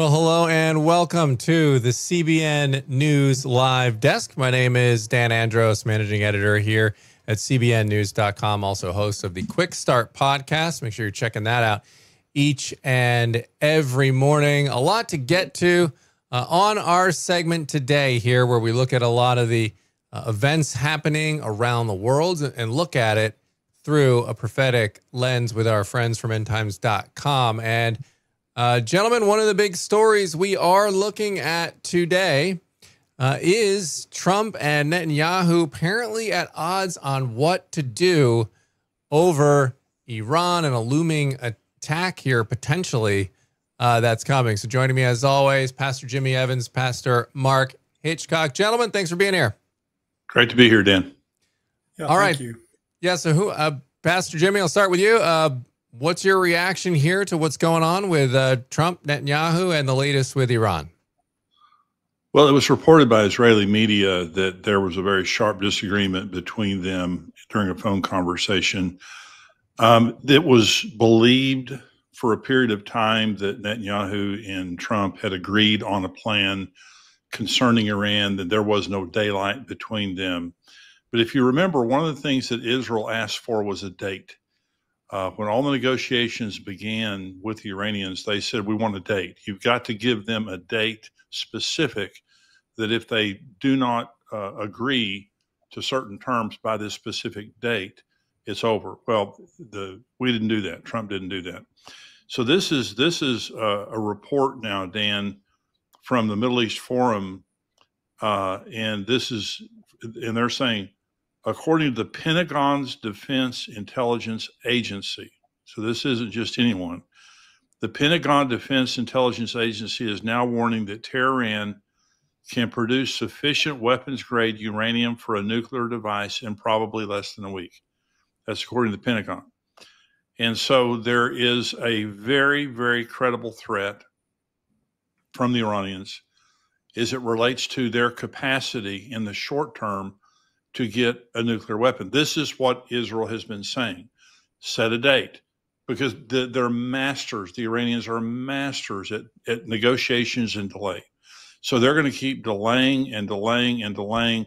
Well, hello and welcome to the CBN News Live Desk. My name is Dan Andros, managing editor here at cbnnews.com, also host of the Quick Start podcast. Make sure you're checking that out each and every morning. A lot to get to on our segment today here, where we look at a lot of the events happening around the world and look at it through a prophetic lens with our friends from endtimes.com. And gentlemen, one of the big stories we are looking at today is Trump and Netanyahu apparently at odds on what to do over Iran and a looming attack here potentially that's coming. So joining me as always, Pastor Jimmy Evans, Pastor Mark Hitchcock. Gentlemen, thanks for being here. Great to be here, Dan. Yeah, all right. Thank you. Yeah, so Pastor Jimmy, I'll start with you. What's your reaction here to what's going on with Trump, Netanyahu, and the latest with Iran? Well, it was reported by Israeli media that there was a very sharp disagreement between them during a phone conversation. It was believed for a period of time that Netanyahu and Trump had agreed on a plan concerning Iran, that there was no daylight between them. But if you remember, one of the things that Israel asked for was a date. When all the negotiations began with the Iranians, they said, we want a date. You've got to give them a date specific, that if they do not agree to certain terms by this specific date, it's over. Well, we didn't do that. Trump didn't do that. So this is a report now, Dan, from the Middle East Forum, and they're saying, according to the Pentagon's Defense Intelligence Agency, so this isn't just anyone, the Pentagon Defense Intelligence Agency is now warning that Tehran can produce sufficient weapons-grade uranium for a nuclear device in probably less than a week. That's according to the Pentagon. And so there is a very, very credible threat from the Iranians as it relates to their capacity in the short term to get a nuclear weapon. This is what Israel has been saying. Set a date, because they're masters. The Iranians are masters at negotiations and delay. So they're going to keep delaying and delaying and delaying.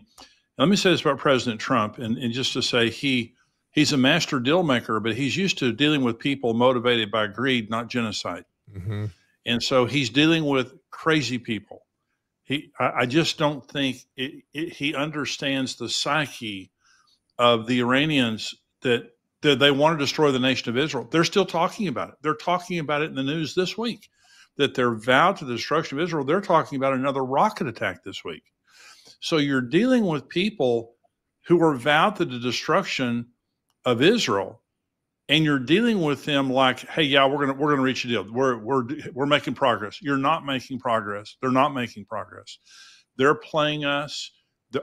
Let me say this about President Trump, and just to say he's a master deal maker, but he's used to dealing with people motivated by greed, not genocide. Mm-hmm. And so he's dealing with crazy people. I just don't think he understands the psyche of the Iranians, that they want to destroy the nation of Israel. They're still talking about it. They're talking about it in the news this week, that they're vowed to the destruction of Israel. They're talking about another rocket attack this week. So you're dealing with people who are vowed to the destruction of Israel, and you're dealing with them like, hey, yeah, we're gonna reach a deal. We're making progress. You're not making progress. They're not making progress. They're playing us.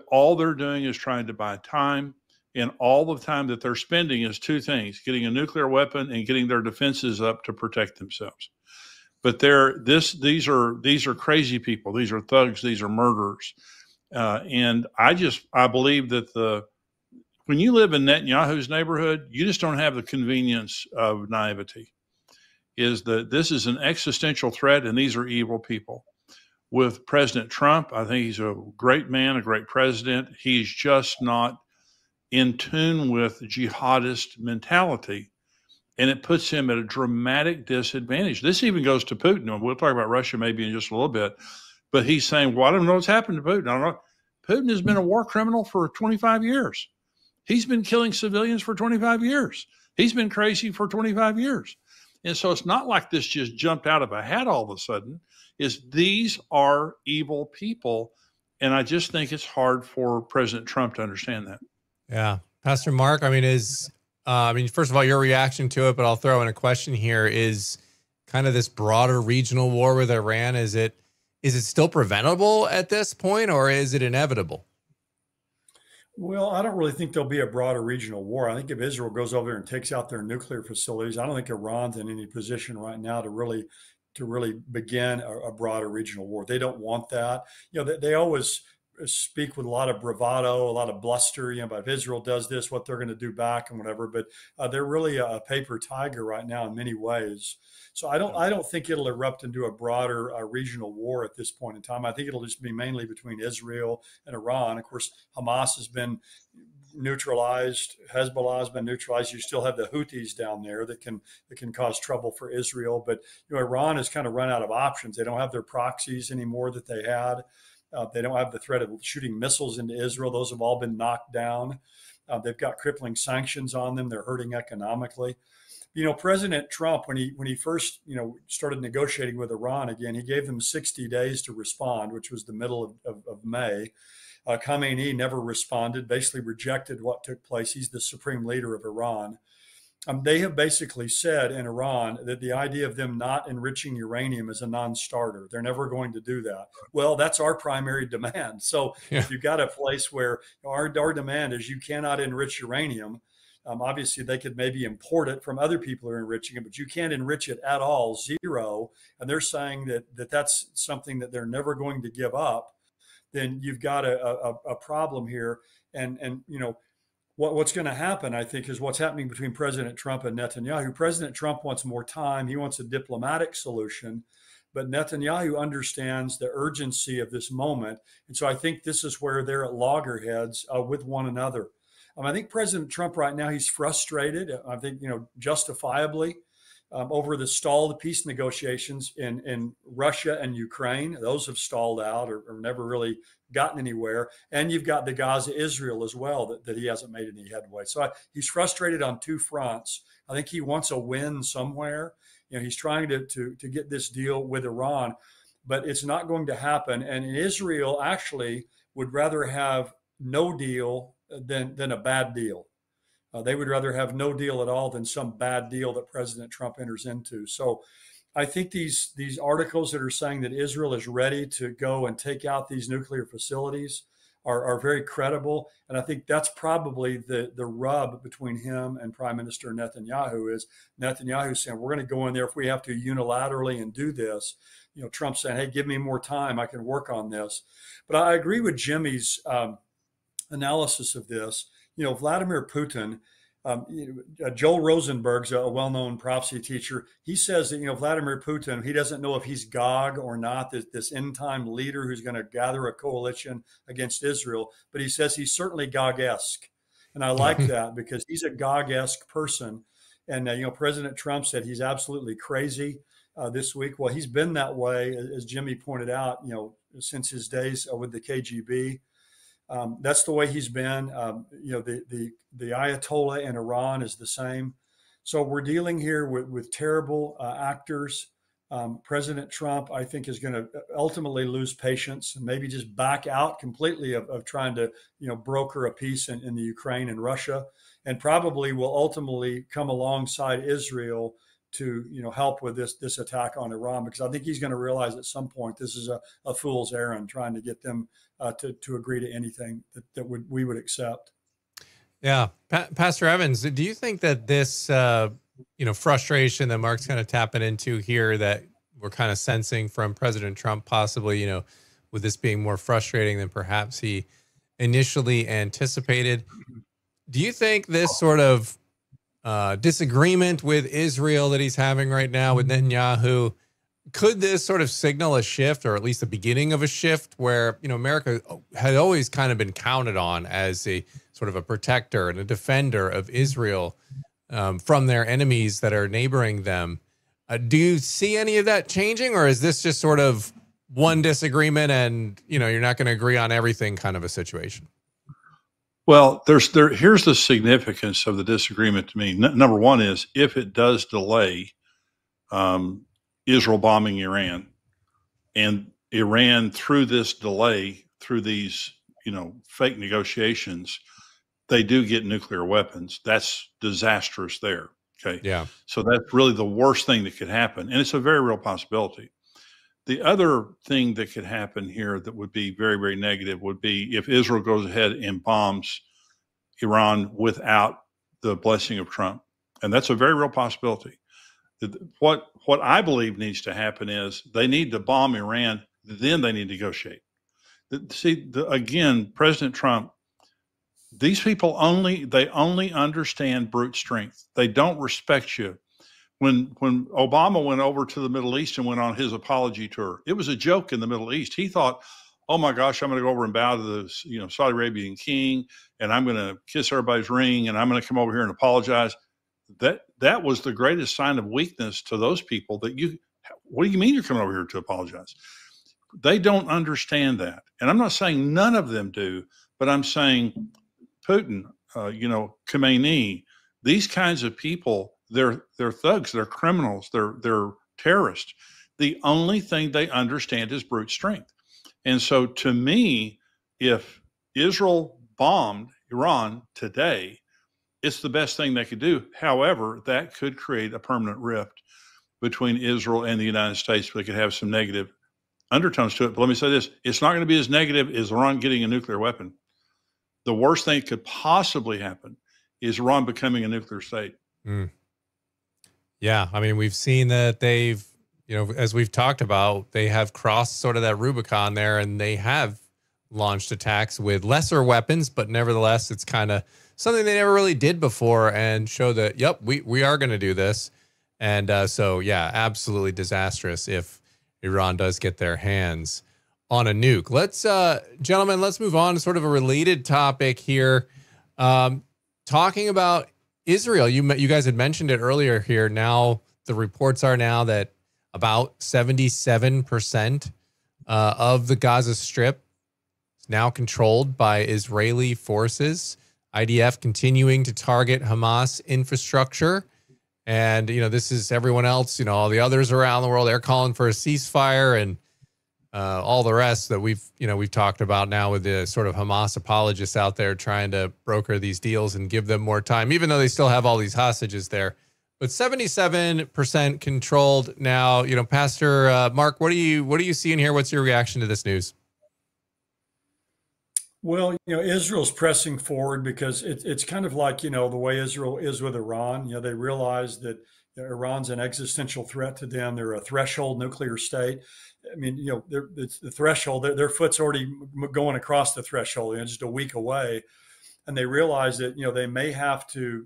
All they're doing is trying to buy time, and all the time that they're spending is two things: getting a nuclear weapon and getting their defenses up to protect themselves. But these are crazy people. These are thugs. These are murderers. And I believe that when you live in Netanyahu's neighborhood, you just don't have the convenience of naivety. This is an existential threat, and these are evil people. With President Trump, I think he's a great man, a great president. He's just not in tune with jihadist mentality, and it puts him at a dramatic disadvantage. This even goes to Putin, and we'll talk about Russia maybe in just a little bit, but he's saying, well, I don't know what's happened to Putin. I don't know. Putin has been a war criminal for 25 years. He's been killing civilians for 25 years. He's been crazy for 25 years. And so it's not like this just jumped out of a hat all of a sudden. These are evil people. And I just think it's hard for President Trump to understand that. Yeah. Pastor Mark, first of all, your reaction to it, but I'll throw in a question here, is kind of this broader regional war with Iran. Is it still preventable at this point, or is it inevitable? Well, I don't really think there'll be a broader regional war. I think if Israel goes over there and takes out their nuclear facilities, I don't think Iran's in any position right now to really begin a broader regional war. They don't want that. They always speak with a lot of bravado, a lot of bluster, about if Israel does this, what they're going to do back and whatever. But they're really a paper tiger right now in many ways. So I don't think it'll erupt into a broader regional war at this point in time. I think it'll just be mainly between Israel and Iran. Of course, Hamas has been neutralized. Hezbollah has been neutralized. You still have the Houthis down there that can cause trouble for Israel. But Iran has kind of run out of options. They don't have their proxies anymore that they had. They don't have the threat of shooting missiles into Israel. Those have all been knocked down. They've got crippling sanctions on them. They're hurting economically. President Trump, when he first, started negotiating with Iran again, he gave them 60 days to respond, which was the middle of May. Khamenei never responded, basically rejected what took place. He's the supreme leader of Iran. They have basically said in Iran that the idea of them not enriching uranium is a non-starter. They're never going to do that. Well, that's our primary demand. So if you've got a place where our demand is you cannot enrich uranium, obviously they could maybe import it from other people who are enriching it, but you can't enrich it at all, zero. And they're saying that that's something that they're never going to give up. Then you've got a problem here. And what's going to happen, I think, is what's happening between President Trump and Netanyahu. President Trump wants more time. He wants a diplomatic solution. But Netanyahu understands the urgency of this moment. And so I think this is where they're at loggerheads with one another. I think President Trump right now, he's frustrated, I think, justifiably, over the stalled peace negotiations in Russia and Ukraine. Those have stalled out or never really gotten anywhere. And you've got the Gaza-Israel as well that he hasn't made any headway. So he's frustrated on two fronts. I think he wants a win somewhere. He's trying to get this deal with Iran, but it's not going to happen. And Israel actually would rather have no deal than a bad deal. They would rather have no deal at all than some bad deal that President Trump enters into. So I think these articles that are saying that Israel is ready to go and take out these nuclear facilities are very credible. And I think that's probably the rub between him and Prime Minister Netanyahu is Netanyahu saying, we're going to go in there if we have to unilaterally and do this. Trump saying, hey, give me more time. I can work on this. But I agree with Jimmy's analysis of this. Vladimir Putin, Joel Rosenberg's a well-known prophecy teacher. He says that, Vladimir Putin, he doesn't know if he's Gog or not, this end-time leader who's going to gather a coalition against Israel. But he says he's certainly Gog-esque. And I like that because he's a Gog-esque person. And, President Trump said he's absolutely crazy this week. Well, he's been that way, as Jimmy pointed out, since his days with the KGB. That's the way he's been. The Ayatollah in Iran is the same. So we're dealing here with terrible actors. President Trump, I think, is going to ultimately lose patience and maybe just back out completely of trying to, broker a peace in the Ukraine and Russia, and probably will ultimately come alongside Israel to help with this attack on Iran, because I think he's going to realize at some point this is a fool's errand trying to get them to agree to anything that we would accept. Yeah, Pastor Evans, do you think that this frustration that Mark's kind of tapping into here that we're kind of sensing from President Trump, possibly with this being more frustrating than perhaps he initially anticipated? Do you think this sort of disagreement with Israel that he's having right now with Netanyahu, could this sort of signal a shift, or at least the beginning of a shift, where America had always kind of been counted on as a sort of a protector and a defender of Israel from their enemies that are neighboring them? Do you see any of that changing, or is this just sort of one disagreement and you're not going to agree on everything kind of a situation? Well, here's the significance of the disagreement to me. Number one is if it does delay Israel bombing Iran, and Iran through this delay, through these fake negotiations, they do get nuclear weapons. That's disastrous there. Okay. Yeah. So that's really the worst thing that could happen, and it's a very real possibility. The other thing that could happen here that would be very, very negative would be if Israel goes ahead and bombs Iran without the blessing of Trump. And that's a very real possibility. What I believe needs to happen is they need to bomb Iran, then they need to negotiate. Again, President Trump, these people they only understand brute strength. They don't respect you. When Obama went over to the Middle East and went on his apology tour, it was a joke in the Middle East. He thought, oh my gosh, I'm going to go over and bow to the Saudi Arabian king, and I'm going to kiss everybody's ring, and I'm going to come over here and apologize. That was the greatest sign of weakness to those people. What do you mean you're coming over here to apologize? They don't understand that. And I'm not saying none of them do, but I'm saying Putin, Khomeini, these kinds of people, they're thugs, they're criminals, they're terrorists. The only thing they understand is brute strength. And so to me, if Israel bombed Iran today, it's the best thing they could do. However, that could create a permanent rift between Israel and the United States. They could have some negative undertones to it. But let me say this, it's not going to be as negative as Iran getting a nuclear weapon. The worst thing that could possibly happen is Iran becoming a nuclear state. Mm. Yeah. I mean, we've seen that they've, as we've talked about, they have crossed sort of that Rubicon there, and they have launched attacks with lesser weapons, but nevertheless, it's kind of something they never really did before, and show that, yep, we are going to do this. And so, yeah, absolutely disastrous if Iran does get their hands on a nuke. Let's, gentlemen, let's move on to sort of a related topic here. Talking about Israel, you guys had mentioned it earlier here. Now, the reports are now that about 77% of the Gaza Strip is now controlled by Israeli forces. IDF continuing to target Hamas infrastructure. And, this is everyone else, all the others around the world, they're calling for a ceasefire, and all the rest that we've talked about now with the sort of Hamas apologists out there trying to broker these deals and give them more time, even though they still have all these hostages there. But 77% controlled now. Pastor Mark, what are you seeing here? What's your reaction to this news? Well, Israel's pressing forward because it's kind of like, the way Israel is with Iran. They realize that Iran's an existential threat to them. They're a threshold nuclear state. I mean, it's the threshold. Their foot's already going across the threshold, just a week away. And they realize that, they may have to,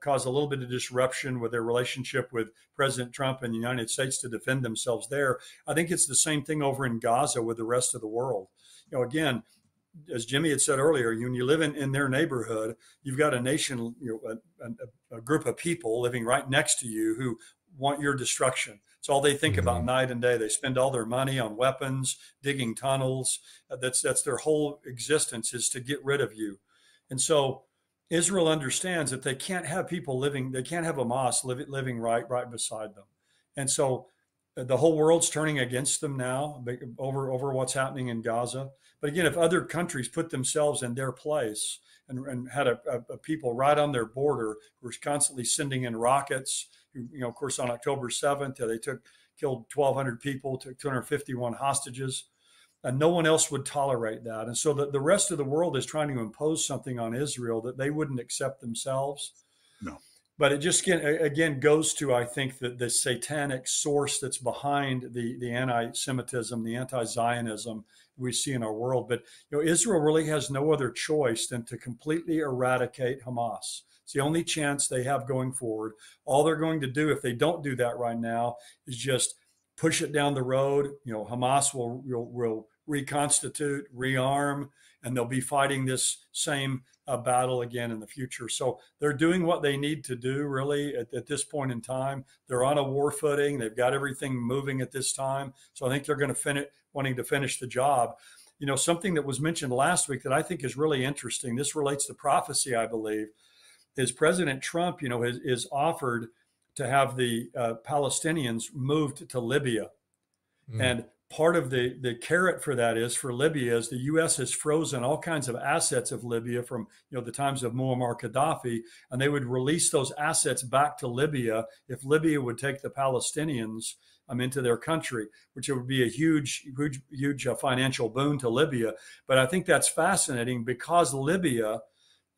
cause a little bit of disruption with their relationship with President Trump and the United States to defend themselves there. I think it's the same thing over in Gaza with the rest of the world. Again, as Jimmy had said earlier, when you live in their neighborhood, you've got a nation, a group of people living right next to you who want your destruction. It's all they think about night and day. They spend all their money on weapons, digging tunnels. That's their whole existence, is to get rid of you. And so Israel understands that they can't have people living, they can't have Hamas living right beside them. And so the whole world's turning against them now over what's happening in Gaza. But again, if other countries put themselves in their place and had a people right on their border who were constantly sending in rockets, of course, on October 7th, they killed 1,200 people, took 251 hostages, and no one else would tolerate that. And so the rest of the world is trying to impose something on Israel that they wouldn't accept themselves. No. But it just again goes to, I think, that the satanic source that's behind the anti-Semitism, the anti-Zionism we see in our world. But Israel really has no other choice than to completely eradicate Hamas. It's the only chance they have going forward. All they're going to do, if they don't do that right now, is just push it down the road. Hamas will reconstitute, rearm, and they'll be fighting this same battle again in the future. So they're doing what they need to do, really, at this point in time. They're on a war footing. They've got everything moving at this time. So I think they're going to wanting to finish the job. Something that was mentioned last week that I think is really interesting, this relates to prophecy, I believe, is President Trump, is offered to have the Palestinians moved to Libya. And part of the carrot for that is, for Libya, is the U.S. has frozen all kinds of assets of Libya from the times of Muammar Gaddafi, and they would release those assets back to Libya if Libya would take the Palestinians into their country, which would be a huge financial boon to Libya. But I think that's fascinating because Libya,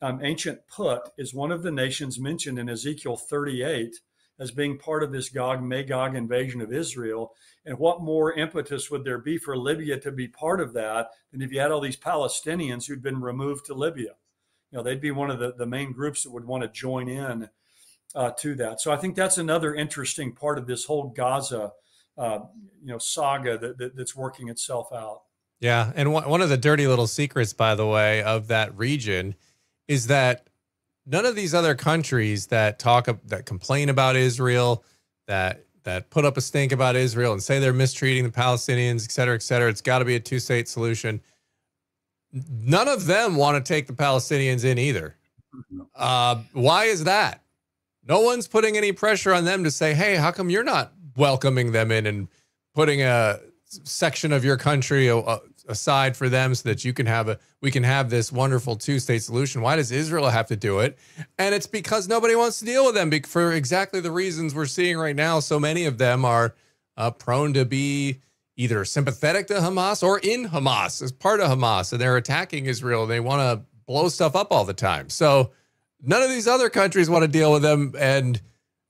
ancient Put, is one of the nations mentioned in Ezekiel 38 as being part of this Gog Magog invasion of Israel. And what more impetus would there be for Libya to be part of that than if you had all these Palestinians who'd been removed to Libya? They'd be one of the main groups that would want to join in to that. So I think that's another interesting part of this whole Gaza, saga that's working itself out. Yeah, and one of the dirty little secrets, by the way, of that region is that none of these other countries that complain about Israel, that put up a stink about Israel and say they're mistreating the Palestinians, et cetera, it's got to be a two-state solution. None of them want to take the Palestinians in either. Why is that? No one's putting any pressure on them to say, hey, how come you're not welcoming them in and putting a section of your country aside for them so that we can have this wonderful two-state solution? Why does Israel have to do it? And it's because nobody wants to deal with them for exactly the reasons we're seeing right now. So many of them are prone to be either sympathetic to Hamas or in Hamas as part of Hamas, and they're attacking Israel. They want to blow stuff up all the time. So none of these other countries want to deal with them, and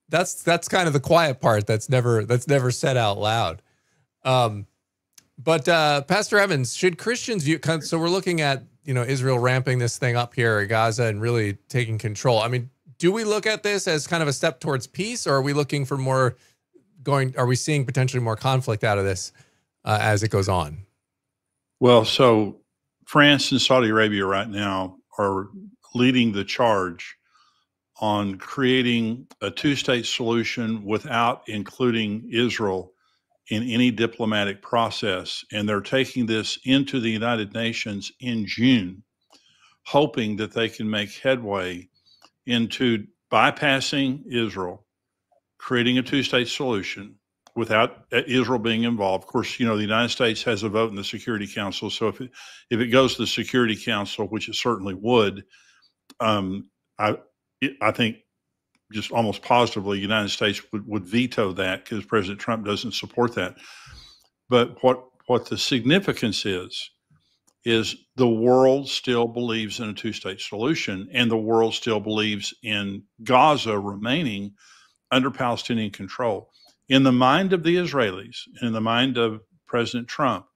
that's kind of the quiet part that's never said out loud. But Pastor Evans, should Christians view? So we're looking at Israel ramping this thing up here at Gaza and really taking control. I mean, do we look at this as kind of a step towards peace, or are we looking for more? Are we seeing potentially more conflict out of this as it goes on? Well, so France and Saudi Arabia right now are leading the charge on creating a two-state solution without including Israel in any diplomatic process. And they're taking this into the United Nations in June, hoping that they can make headway into bypassing Israel, creating a two-state solution without Israel being involved. Of course, the United States has a vote in the Security Council. So if it goes to the Security Council, which it certainly would, I think just almost positively the United States would veto that because President Trump doesn't support that. But what the significance is the world still believes in a two-state solution, and the world still believes in Gaza remaining under Palestinian control. In the mind of the Israelis, in the mind of President Trump,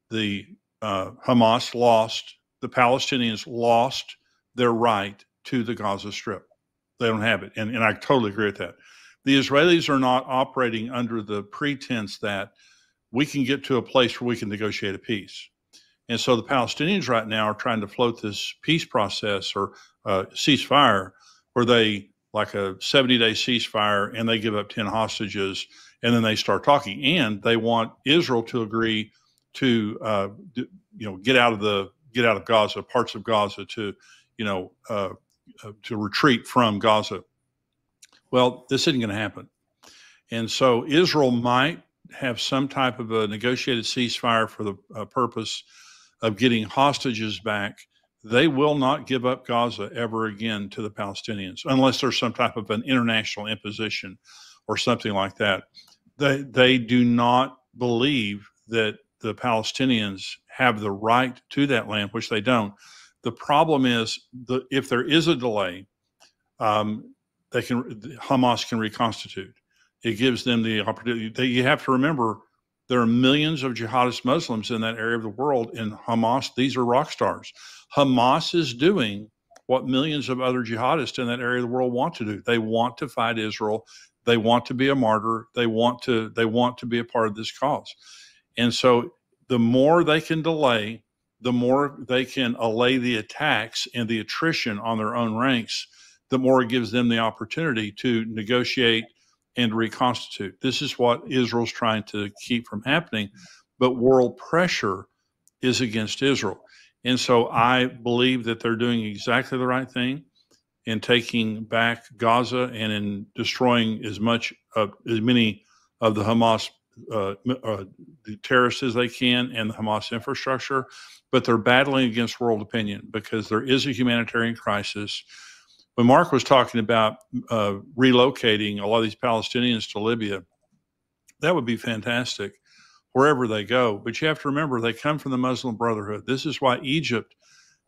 the Hamas lost, the Palestinians lost their right to the Gaza Strip. They don't have it. And I totally agree with that. The Israelis are not operating under the pretense that we can get to a place where we can negotiate a peace. And so the Palestinians right now are trying to float this peace process or ceasefire where they, like a 70-day ceasefire, and they give up 10 hostages, and then they start talking. And they want Israel to agree to, get out of Gaza, parts of Gaza, to retreat from Gaza. Well, this isn't going to happen. And so Israel might have some type of a negotiated ceasefire for the purpose of getting hostages back. They will not give up Gaza ever again to the Palestinians unless there's some type of an international imposition or something like that. They do not believe that the Palestinians have the right to that land, which they don't. The problem is if there is a delay, Hamas can reconstitute. It gives them the opportunity. You have to remember, there are millions of jihadist Muslims in that area of the world, and Hamas, these are rock stars. Hamas is doing what millions of other jihadists in that area of the world want to do. They want to fight Israel. They want to be a martyr. They want to be a part of this cause. And so the more they can delay, the more they can allay the attacks and the attrition on their own ranks, the more it gives them the opportunity to negotiate and reconstitute. This is what Israel's trying to keep from happening, but world pressure is against Israel. And so I believe that they're doing exactly the right thing in taking back Gaza and in destroying as many of the Hamas the terrorists as they can and the Hamas infrastructure. But they're battling against world opinion because there is a humanitarian crisis. When Mark was talking about relocating a lot of these Palestinians to Libya, that would be fantastic wherever they go. But you have to remember, they come from the Muslim Brotherhood. This is why Egypt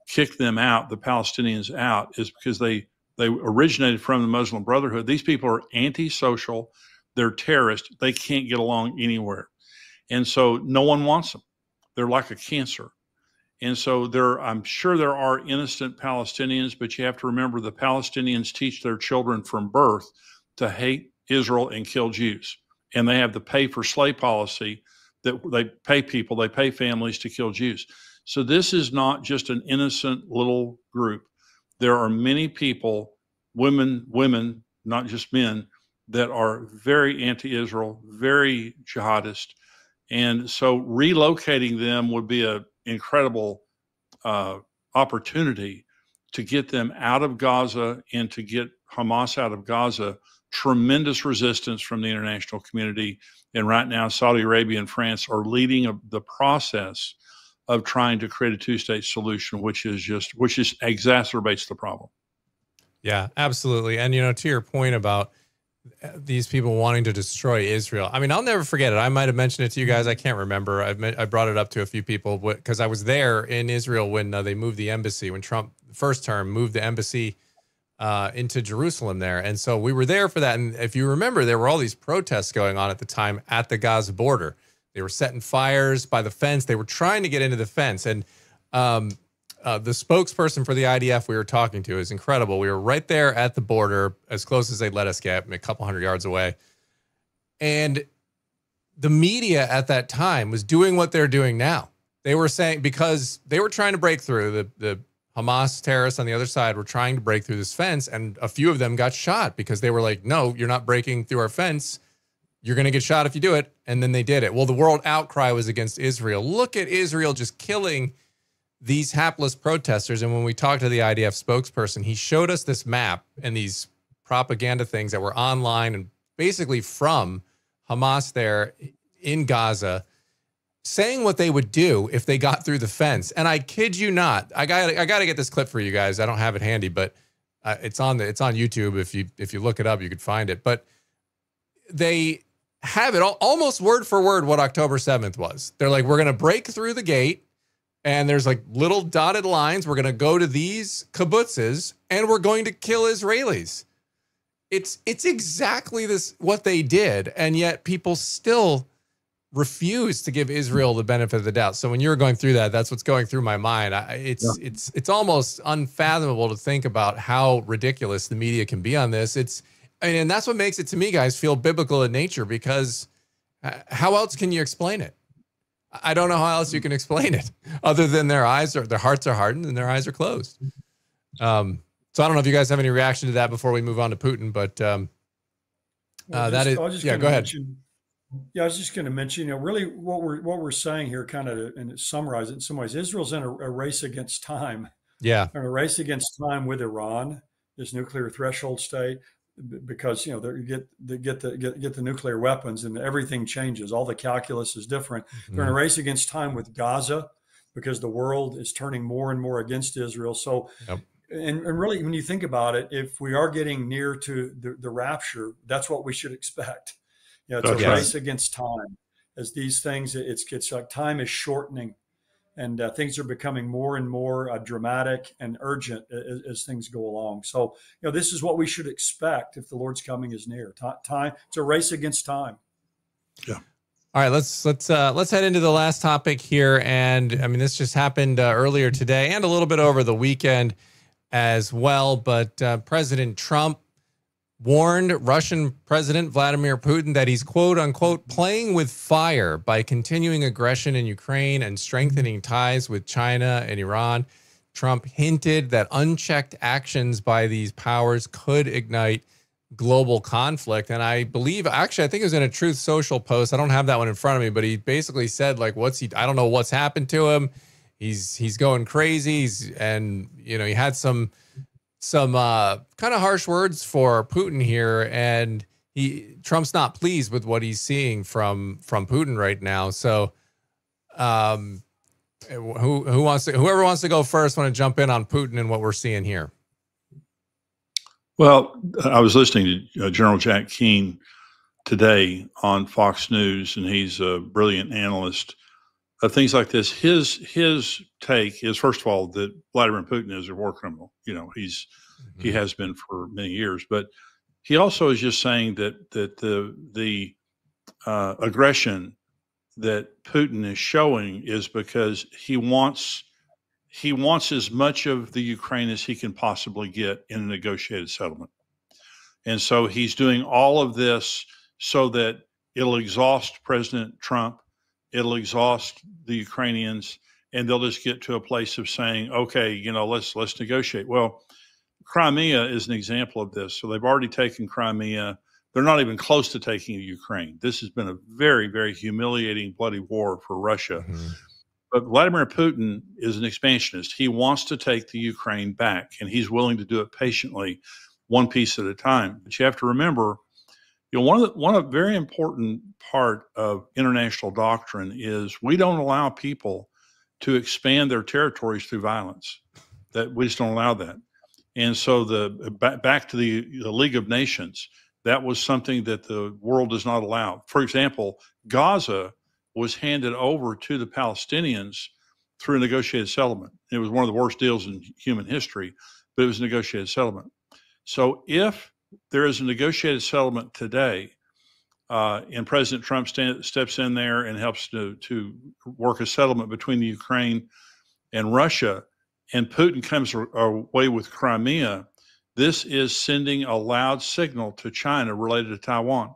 kicked them out, the Palestinians out, is because they They originated from the Muslim Brotherhood. These people are antisocial. They're terrorists. They can't get along anywhere. And so no one wants them. They're like a cancer. And so I'm sure there are innocent Palestinians, but you have to remember the Palestinians teach their children from birth to hate Israel and kill Jews. And they have the pay for slay policy that they pay families to kill Jews. So this is not just an innocent little group. There are many people, women, not just men, that are very anti-Israel, very jihadist. And so relocating them would be an incredible opportunity to get them out of Gaza and to get Hamas out of Gaza. Tremendous resistance from the international community. And right now, Saudi Arabia and France are leading the process of trying to create a two-state solution, which exacerbates the problem. Yeah, absolutely. And, to your point about these people wanting to destroy Israel. I mean, I'll never forget it. I might have mentioned it to you guys. I can't remember. I brought it up to a few people because I was there in Israel when they moved the embassy, when Trump first term moved the embassy into Jerusalem there. And so we were there for that. And if you remember, there were all these protests going on at the time at the Gaza border. They were setting fires by the fence. They were trying to get into the fence. And the spokesperson for the IDF we were talking to is incredible. We were right there at the border, as close as they'd let us get, a couple hundred yards away. And the media at that time was doing what they're doing now. They were saying, because they were trying to break through, the Hamas terrorists on the other side were trying to break through this fence, and a few of them got shot because they were like, no, you're not breaking through our fence. You're going to get shot if you do it. And then they did it. Well, the world outcry was against Israel. Look at Israel just killing these hapless protesters. And when we talked to the IDF spokesperson, he showed us this map and these propaganda things that were online and basically from Hamas there in Gaza, saying what they would do if they got through the fence. And I kid you not, I got to get this clip for you guys. I don't have it handy, but it's on YouTube. If you look it up, you could find it. But they have it almost word for word what October 7th was. They're like, we're going to break through the gate. And there's like little dotted lines. We're going to go to these kibbutzes and we're going to kill Israelis. It's exactly what they did. And yet people still refuse to give Israel the benefit of the doubt. So when you're going through that, that's what's going through my mind. It's almost unfathomable to think about how ridiculous the media can be on this. And that's what makes it, to me, guys, feel biblical in nature, because how else can you explain it? I don't know how else you can explain it other than their hearts are hardened and their eyes are closed. So I don't know if you guys have any reaction to that before we move on to Putin, but go ahead. I was just going to mention, really what we're saying here, kind of, and summarize it in some ways, Israel's in a race against time. Yeah. In a race against time with Iran, this nuclear threshold state, because they get the nuclear weapons and everything changes. All the calculus is different. Mm-hmm. They're in a race against time with Gaza because the world is turning more and more against Israel. So, yep. and really, when you think about it, if we are getting near to the rapture, that's what we should expect. It's a race against time. As these things, it's like time is shortening, and things are becoming more and more dramatic and urgent as things go along. So, this is what we should expect if the Lord's coming is near. Time. It's a race against time. Yeah. All right. Let's head into the last topic here. And I mean, this just happened earlier today and a little bit over the weekend as well. But President Trump warned Russian President Vladimir Putin that he's, quote unquote, playing with fire by continuing aggression in Ukraine and strengthening ties with China and Iran. Trump hinted that unchecked actions by these powers could ignite global conflict. And I believe, actually, I think it was in a Truth Social post. I don't have that one in front of me, but he basically said, like, I don't know what's happened to him. He's going crazy. He had some kind of harsh words for Putin here, and Trump's not pleased with what he's seeing from Putin right now. So, whoever wants to go first, want to jump in on Putin and what we're seeing here? Well, I was listening to General Jack Keane today on Fox News, and he's a brilliant analyst of things like this. His take is, first of all, that Vladimir Putin is a war criminal. He's He has been for many years. But he also is just saying that the aggression that Putin is showing is because he wants as much of the Ukraine as he can possibly get in a negotiated settlement. And so he's doing all of this so that it'll exhaust President Trump, it'll exhaust the Ukrainians, and they'll just get to a place of saying, okay, let's negotiate. Well, Crimea is an example of this. So they've already taken Crimea. They're not even close to taking Ukraine. This has been a very, very humiliating, bloody war for Russia. But Vladimir Putin is an expansionist. He wants to take the Ukraine back, and he's willing to do it patiently, one piece at a time. But you have to remember, one of the very important part of international doctrine is we don't allow people to expand their territories through violence. That we just don't allow that. And so back to the League of Nations, that was something that the world does not allow. For example, Gaza was handed over to the Palestinians through a negotiated settlement. It was one of the worst deals in human history, but it was a negotiated settlement. So if there is a negotiated settlement today, and President Trump steps in there and helps to work a settlement between the Ukraine and Russia, and Putin comes away with Crimea, this is sending a loud signal to China related to Taiwan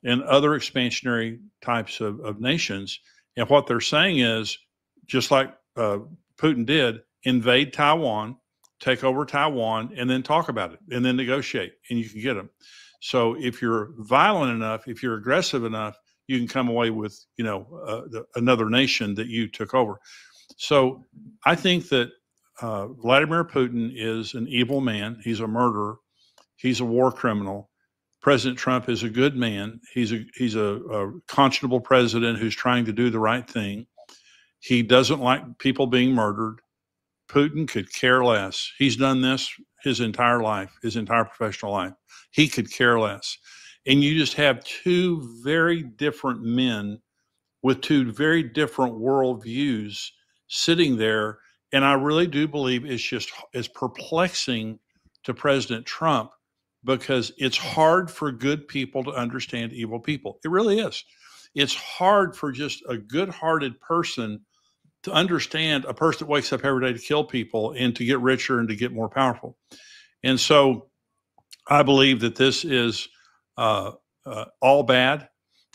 and other expansionary types of nations. And what they're saying is, just like Putin did, invade Taiwan, take over Taiwan, and then talk about it, and then negotiate, and you can get them. So if you're violent enough, if you're aggressive enough, you can come away with, another nation that you took over. So I think that Vladimir Putin is an evil man. He's a murderer. He's a war criminal. President Trump is a good man. He's a conscionable president who's trying to do the right thing. He doesn't like people being murdered. Putin could care less. He's done this his entire life, his entire professional life. He could care less. And you just have two very different men with two very different worldviews sitting there. And I really do believe it's perplexing to President Trump, because it's hard for good people to understand evil people. It really is. It's hard for just a good-hearted person to understand a person that wakes up every day to kill people and to get richer and to get more powerful. And so I believe that this is all bad,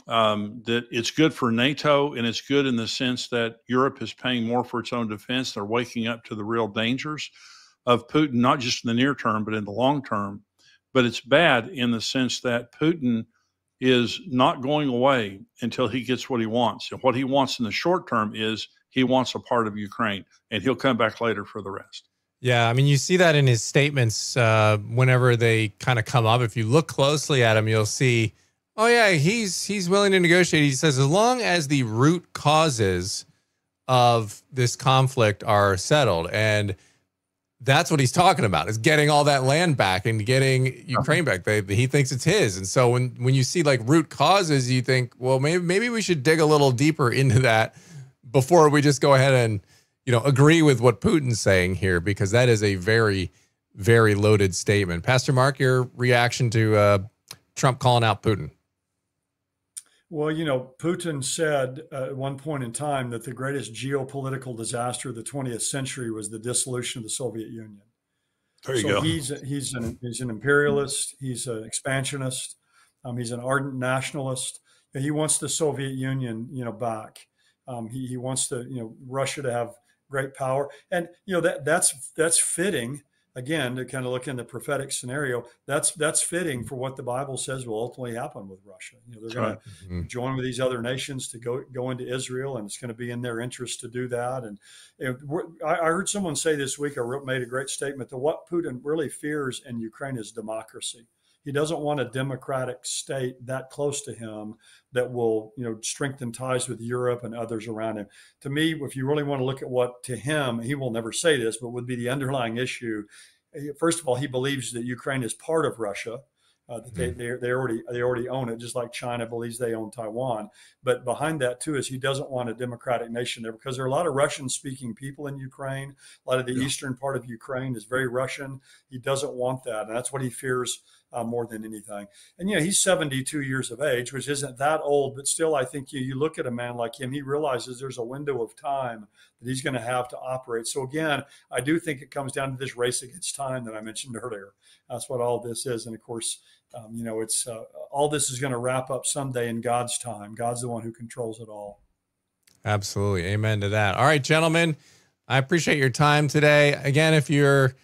that it's good for NATO, and it's good in the sense that Europe is paying more for its own defense. They're waking up to the real dangers of Putin, not just in the near term, but in the long term. But it's bad in the sense that Putin is not going away until he gets what he wants. And what he wants in the short term is he wants a part of Ukraine, and he'll come back later for the rest. Yeah, I mean, you see that in his statements whenever they kind of come up. If you look closely at him, you'll see, oh yeah, he's willing to negotiate. He says as long as the root causes of this conflict are settled, and that's what he's talking about, is getting all that land back and getting Ukraine back. He thinks it's his. And so when you see like root causes, you think, well, maybe we should dig a little deeper into that before we just go ahead and, agree with what Putin's saying here, because that is a very, very loaded statement. Pastor Mark, your reaction to Trump calling out Putin? Well, Putin said at one point in time that the greatest geopolitical disaster of the 20th century was the dissolution of the Soviet Union. There you go. He's an imperialist. He's an expansionist. He's an ardent nationalist. And he wants the Soviet Union, back. He wants Russia to have great power, and that's fitting. Again, to kind of look in the prophetic scenario, that's fitting for what the Bible says will ultimately happen with Russia. They're going to join with these other nations to go into Israel, and it's going to be in their interest to do that. And I heard someone say this week, made a great statement that what Putin really fears in Ukraine is democracy. He doesn't want a democratic state that close to him that will, strengthen ties with Europe and others around him. To me, if you really want to look at what, to him, he will never say this, but would be the underlying issue. First of all, he believes that Ukraine is part of Russia. That they already own it, just like China believes they own Taiwan. But behind that too is he doesn't want a democratic nation there, because there are a lot of Russian-speaking people in Ukraine. A lot of the eastern part of Ukraine is very Russian. He doesn't want that, and that's what he fears more than anything. And he's 72 years of age, which isn't that old, but still, I think you look at a man like him, he realizes there's a window of time that he's going to have to operate. So again, I do think it comes down to this race against time that I mentioned earlier. That's what all this is, and of course, it's all this is going to wrap up someday in God's time. God's the one who controls it all. Absolutely. Amen to that. All right, gentlemen, I appreciate your time today. Again, if you're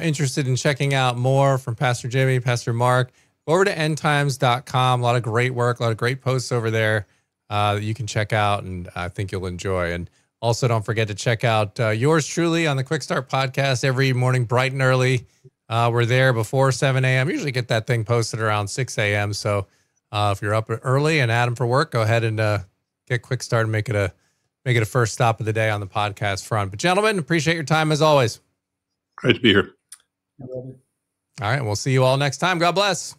interested in checking out more from Pastor Jimmy, Pastor Mark, go over to endtimes.com. A lot of great work, a lot of great posts over there that you can check out, and I think you'll enjoy. And also, don't forget to check out yours truly on the Quick Start podcast every morning, bright and early. We're there before 7 a.m. Usually get that thing posted around 6 a.m. So if you're up early and Adam for work, go ahead and get Quick Start and make it a first stop of the day on the podcast front. But gentlemen, appreciate your time as always. Great to be here. All right. We'll see you all next time. God bless.